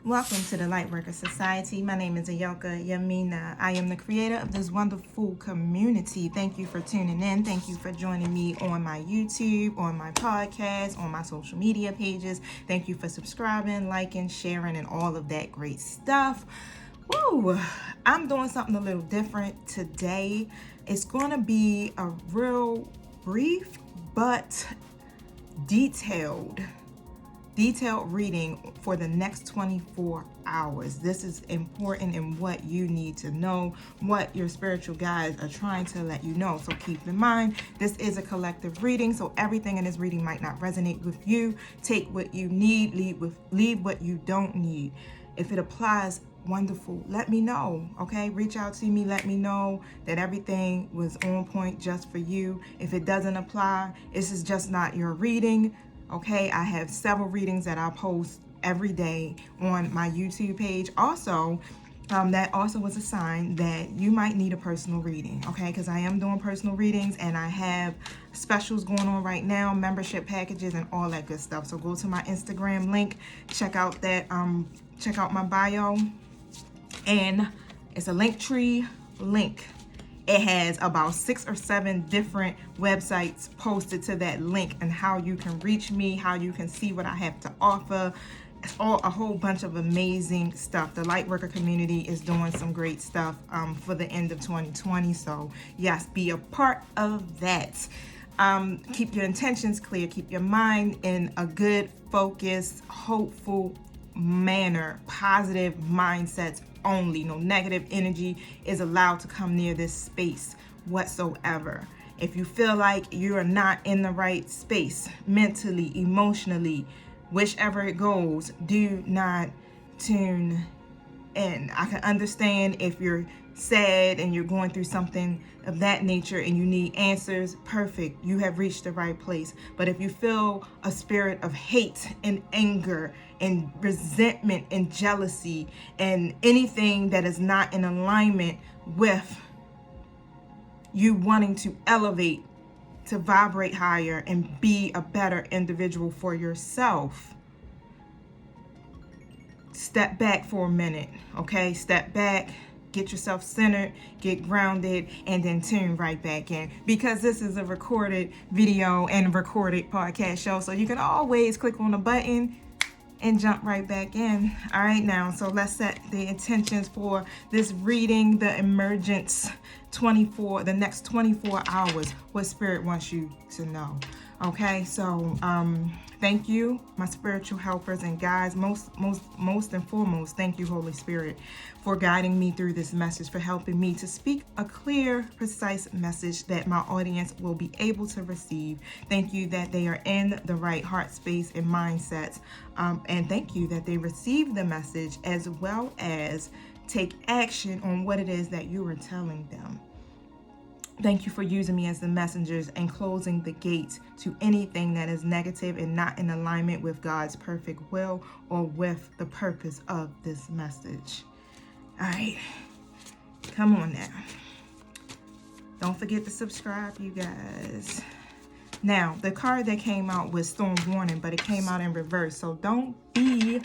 Welcome to the Lightworker Society. My name is Ayoka Yamina. I am the creator of this wonderful community. Thank you for tuning in. Thank you for joining me on my YouTube, on my podcast, on my social media pages. Thank you for subscribing, liking, sharing, and all of that great stuff. Woo! I'm doing something a little different today. It's going to be a real brief but detailed reading for the next 24 hours. This is important in what you need to know, what your spiritual guides are trying to let you know. So keep in mind, this is a collective reading, so everything in this reading might not resonate with you. Take what you need, leave what you don't need. If it applies, wonderful. Let me know, okay? Reach out to me, let me know that everything was on point just for you. If it doesn't apply, this is just not your reading. Okay, I have several readings that I post every day on my YouTube page. Also, that also was a sign that you might need a personal reading, okay? Because I am doing personal readings and I have specials going on right now, membership packages and all that good stuff. So go to my Instagram link, check out my bio, and it's a Linktree link. It has about 6 or 7 different websites posted to that link and how you can reach me, how you can see what I have to offer. It's a whole bunch of amazing stuff. The Lightworker community is doing some great stuff for the end of 2020. So yes, be a part of that. Keep your intentions clear. Keep your mind in a good, focused, hopeful manner, positive mindsets only. No negative energy is allowed to come near this space whatsoever. If you feel like you are not in the right space mentally, emotionally, whichever it goes, do not tune in. I can understand if you're sad and you're going through something of that nature and you need answers. Perfect, you have reached the right place. But if you feel a spirit of hate and anger and resentment and jealousy and anything that is not in alignment with you wanting to elevate, to vibrate higher and be a better individual for yourself, step back for a minute, okay? Step back, get yourself centered, get grounded, and then tune right back in, because this is a recorded video and recorded podcast show, so you can always click on the button and jump right back in. All right, now, so let's set the intentions for this reading, the Emergence the next 24 hours, what Spirit wants you to know. Okay, so thank you, my spiritual helpers and guides. Most and foremost, thank you, Holy Spirit, for guiding me through this message, for helping me to speak a clear, precise message that my audience will be able to receive. Thank you that they are in the right heart space and mindsets, and thank you that they receive the message as well as take action on what it is that you are telling them. Thank you for using me as the messengers and closing the gates to anything that is negative and not in alignment with God's perfect will or with the purpose of this message. All right, come on now. Don't forget to subscribe, you guys. Now, the card that came out was Storm Warning, but it came out in reverse. So don't be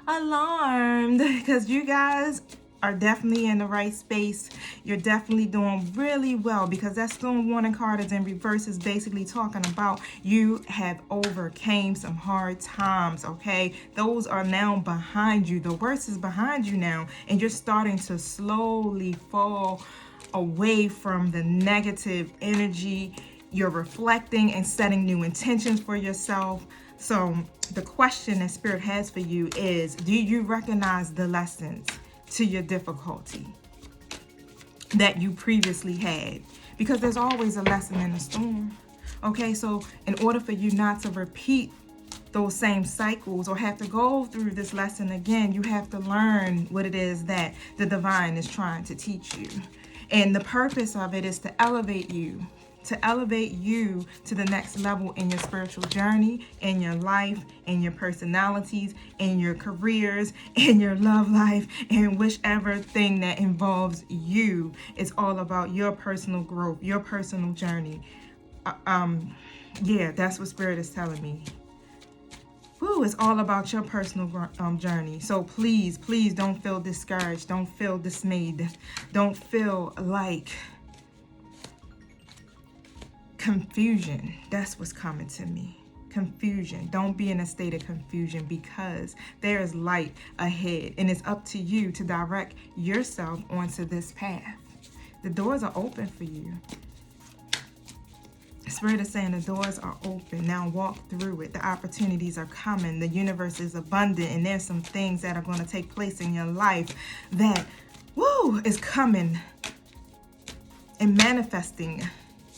alarmed, because you guys are definitely in the right space. You're definitely doing really well, because that Storm Warning card is in reverse, is basically talking about you have overcame some hard times, okay? Those are now behind you. The worst is behind you now, and you're starting to slowly fall away from the negative energy. You're reflecting and setting new intentions for yourself. So the question that Spirit has for you is, do you recognize the lessons to your difficulty that you previously had? Because there's always a lesson in the storm. Okay, so in order for you not to repeat those same cycles or have to go through this lesson again, you have to learn what it is that the divine is trying to teach you. And the purpose of it is to elevate you to the next level in your spiritual journey, in your life, in your personalities, in your careers, in your love life, and whichever thing that involves you. It's all about your personal growth, your personal journey. Yeah, that's what Spirit is telling me. Woo, it's all about your personal journey. So please, please don't feel discouraged. Don't feel dismayed. Don't feel like confusion. That's what's coming to me. Confusion. Don't be in a state of confusion, because there is light ahead, and it's up to you to direct yourself onto this path. The doors are open for you. Spirit is saying the doors are open. Now walk through it. The opportunities are coming. The universe is abundant, and there's some things that are going to take place in your life that, woo, is coming and manifesting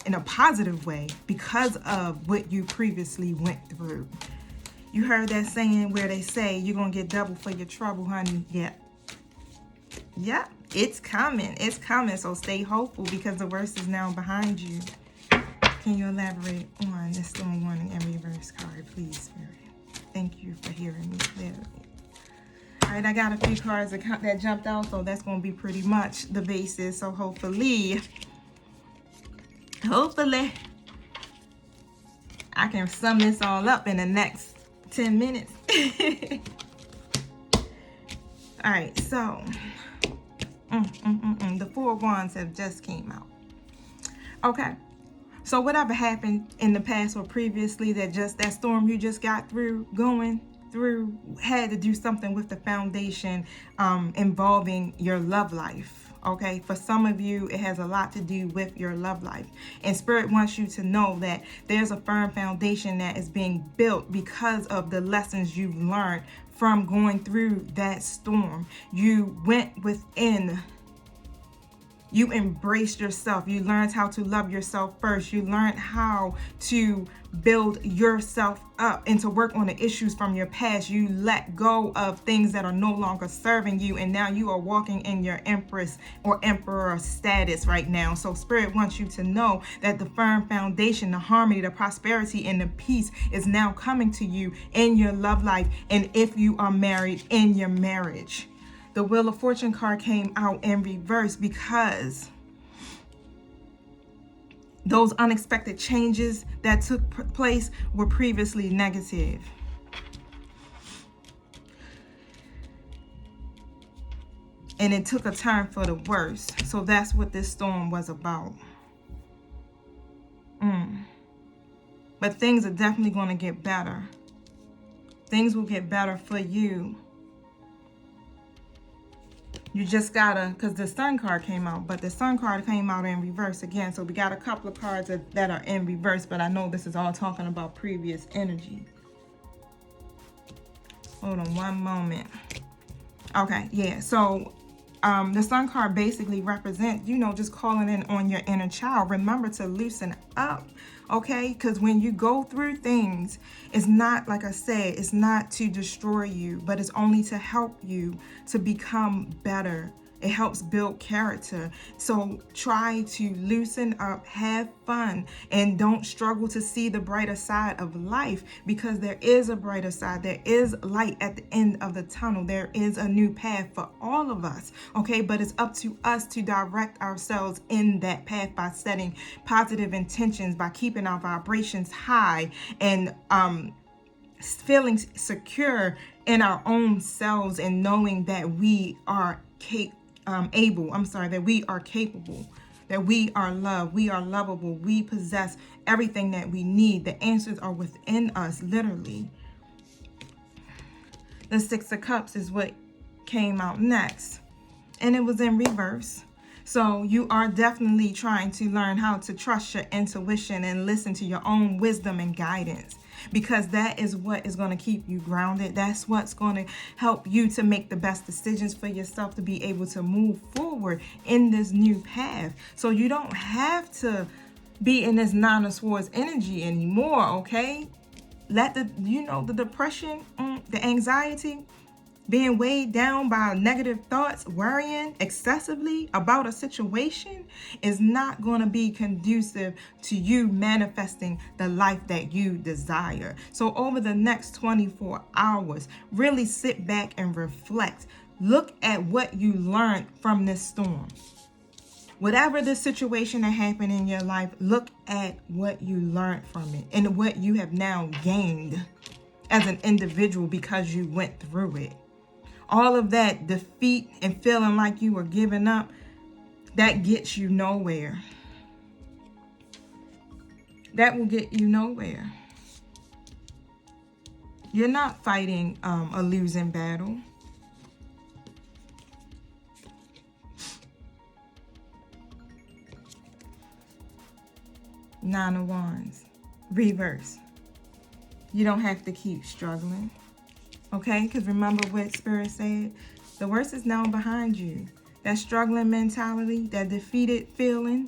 in a positive way because of what you previously went through. You heard that saying where they say you're going to get double for your trouble, honey. Yep. Yep. It's coming. It's coming. So stay hopeful, because the worst is now behind you. Can you elaborate on this storm warning and reverse card, please, Spirit? Thank you for hearing me clearly. All right, I got a few cards that jumped out, so that's going to be pretty much the basis. So hopefully, I can sum this all up in the next 10 minutes. All right, so the 4 of Wands have just came out. Okay. So whatever happened in the past or previously, that storm you just got going through had to do something with the foundation involving your love life. Okay, for some of you, it has a lot to do with your love life. And Spirit wants you to know that there's a firm foundation that is being built because of the lessons you've learned from going through that storm. You went within. You embraced yourself. You learned how to love yourself first. You learned how to build yourself up and to work on the issues from your past. You let go of things that are no longer serving you. And now you are walking in your Empress or Emperor status right now. So Spirit wants you to know that the firm foundation, the harmony, the prosperity, and the peace is now coming to you in your love life. And if you are married, in your marriage. The Wheel of Fortune card came out in reverse because those unexpected changes that took place were previously negative. And it took a turn for the worse. So that's what this storm was about. But things are definitely going to get better. Things will get better for you. You just gotta, because the Sun card came out, but the Sun card came out in reverse again. So we got a couple of cards that are in reverse, but I know this is all talking about previous energy. Hold on one moment. Okay, yeah. So the Sun card basically represents, just calling in on your inner child. Remember to loosen up, okay? Because when you go through things, it's not, like I said, it's not to destroy you, but it's only to help you to become better. It helps build character. So try to loosen up, have fun, and don't struggle to see the brighter side of life, because there is a brighter side. There is light at the end of the tunnel. There is a new path for all of us, okay? But it's up to us to direct ourselves in that path by setting positive intentions, by keeping our vibrations high, and feeling secure in our own selves, and knowing that we are that we are capable, that we are loved, we are lovable, we possess everything that we need. The answers are within us, literally. The 6 of Cups is what came out next, and it was in reverse. So you are definitely trying to learn how to trust your intuition and listen to your own wisdom and guidance, because that is what is going to keep you grounded. That's what's going to help you to make the best decisions for yourself, to be able to move forward in this new path. So you don't have to be in this 9 of Swords energy anymore, okay? Let the depression, the anxiety, being weighed down by negative thoughts, worrying excessively about a situation is not going to be conducive to you manifesting the life that you desire. So over the next 24 hours, really sit back and reflect. Look at what you learned from this storm. Whatever the situation that happened in your life, look at what you learned from it and what you have now gained. as an individual because you went through it. All of that defeat and feeling like you were giving up, that gets you nowhere. That will get you nowhere. You're not fighting a losing battle. Nine of Wands, reverse. You don't have to keep struggling, okay? Because remember what Spirit said? The worst is now behind you. That struggling mentality, that defeated feeling,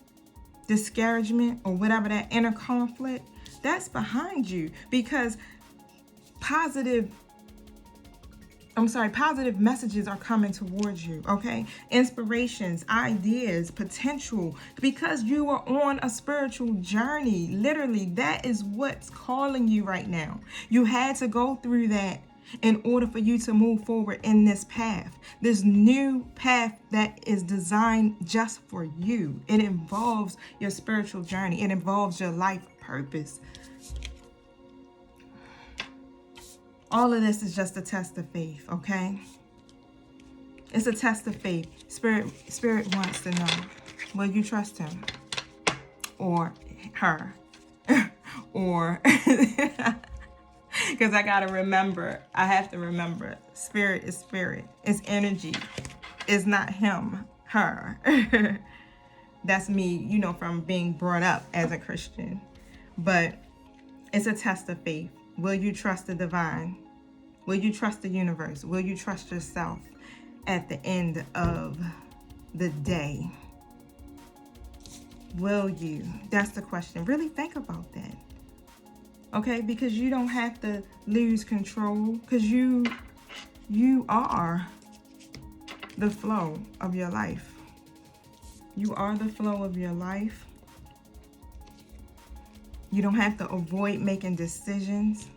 discouragement, or whatever, that inner conflict, that's behind you, because positive messages are coming towards you, okay? Inspirations, ideas, potential, because you are on a spiritual journey. Literally, that is what's calling you right now. You had to go through that in order for you to move forward in this path. This new path that is designed just for you. It involves your spiritual journey. It involves your life purpose. All of this is just a test of faith, okay? It's a test of faith. Spirit wants to know, will you trust him? Or her? Or, because I gotta remember, I have to remember, spirit is spirit. It's energy. It's not him, her. That's me, you know, from being brought up as a Christian. But it's a test of faith. Will you trust the divine? Will you trust the universe? Will you trust yourself at the end of the day? Will you? That's the question. Really think about that. Okay? Because you don't have to lose control, because you are the flow of your life. You are the flow of your life. You don't have to avoid making decisions,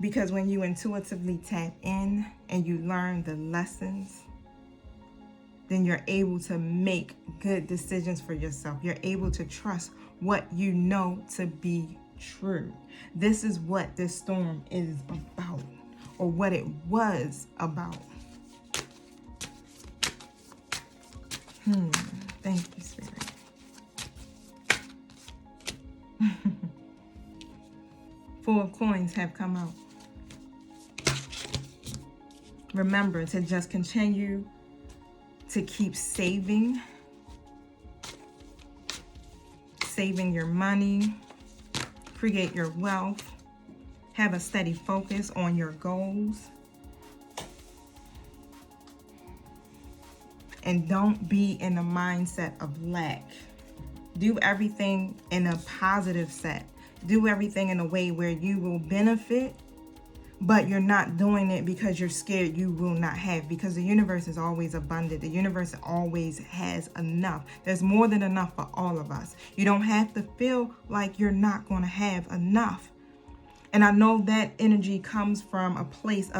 because when you intuitively tap in and you learn the lessons, then you're able to make good decisions for yourself. You're able to trust what you know to be true. This is what this storm is about, or what it was about. Thank you, Spirit. Four of Coins have come out. Remember to just continue to keep saving your money, create your wealth, have a steady focus on your goals, and don't be in the mindset of lack. Do everything in a positive set. Do everything in a way where you will benefit, but you're not doing it because you're scared you will not have, because the universe is always abundant. The universe always has enough. There's more than enough for all of us. You don't have to feel like you're not going to have enough. And I know that energy comes from a place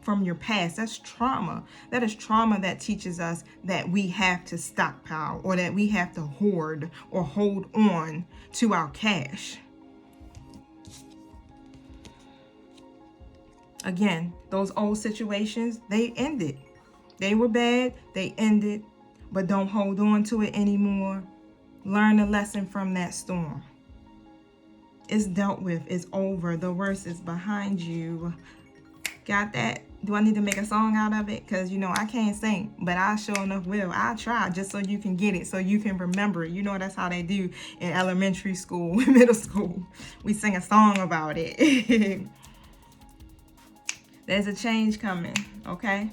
from your past. That's trauma. That is trauma that teaches us that we have to stockpile, or that we have to hoard or hold on to our cash. Again, those old situations, they ended. They were bad, they ended, but don't hold on to it anymore. Learn a lesson from that storm. It's dealt with, it's over. The worst is behind you. Got that? Do I need to make a song out of it? Because, you know, I can't sing, but I sure enough will. I'll try just so you can get it, so you can remember it. You know, that's how they do in elementary school, middle school. We sing a song about it. There's a change coming, okay?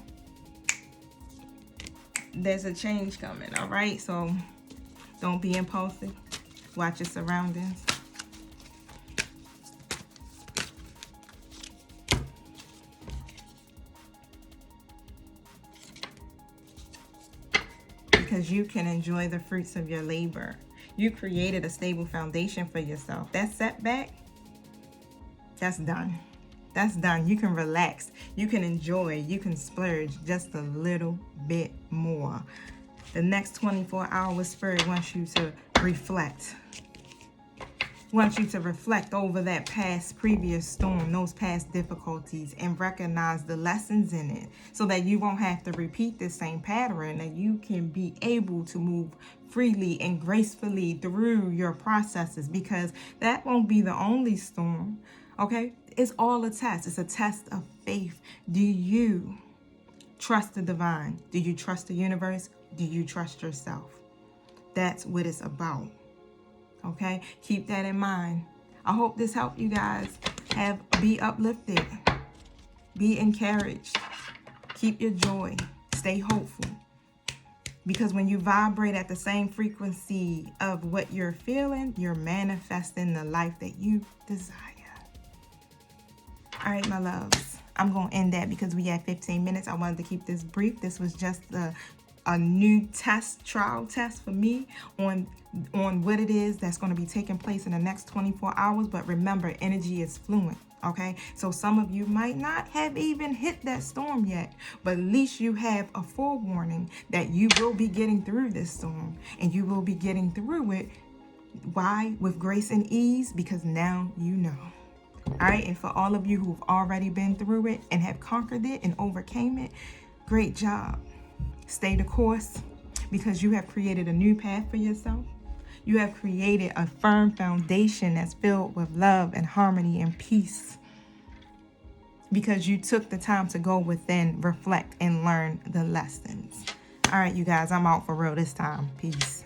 There's a change coming, all right? So don't be impulsive. Watch your surroundings. Because you can enjoy the fruits of your labor. You created a stable foundation for yourself. That setback, that's done. That's done. You can relax. You can enjoy. You can splurge just a little bit more. The next 24 hours, Spirit wants you to reflect. want you to reflect over that past previous storm, those past difficulties, and recognize the lessons in it so that you won't have to repeat the same pattern, that you can be able to move freely and gracefully through your processes, because that won't be the only storm. Okay? It's all a test. It's a test of faith. Do you trust the divine? Do you trust the universe? Do you trust yourself? That's what it's about. Okay, keep that in mind. I hope this helped you guys. Be uplifted, be encouraged, keep your joy, stay hopeful. Because when you vibrate at the same frequency of what you're feeling, you're manifesting the life that you desire. All right, my loves, I'm going to end that because we had 15 minutes. I wanted to keep this brief. This was just a new trial test for me on what it is that's going to be taking place in the next 24 hours. But remember, energy is fluent, okay? So some of you might not have even hit that storm yet, but at least you have a forewarning that you will be getting through this storm, and you will be getting through it. Why? With grace and ease, because now you know. All right, and for all of you who've already been through it and have conquered it and overcame it, great job. Stay the course, because you have created a new path for yourself. You have created a firm foundation that's filled with love and harmony and peace, because you took the time to go within, reflect, and learn the lessons. All right, you guys, I'm out for real this time. Peace.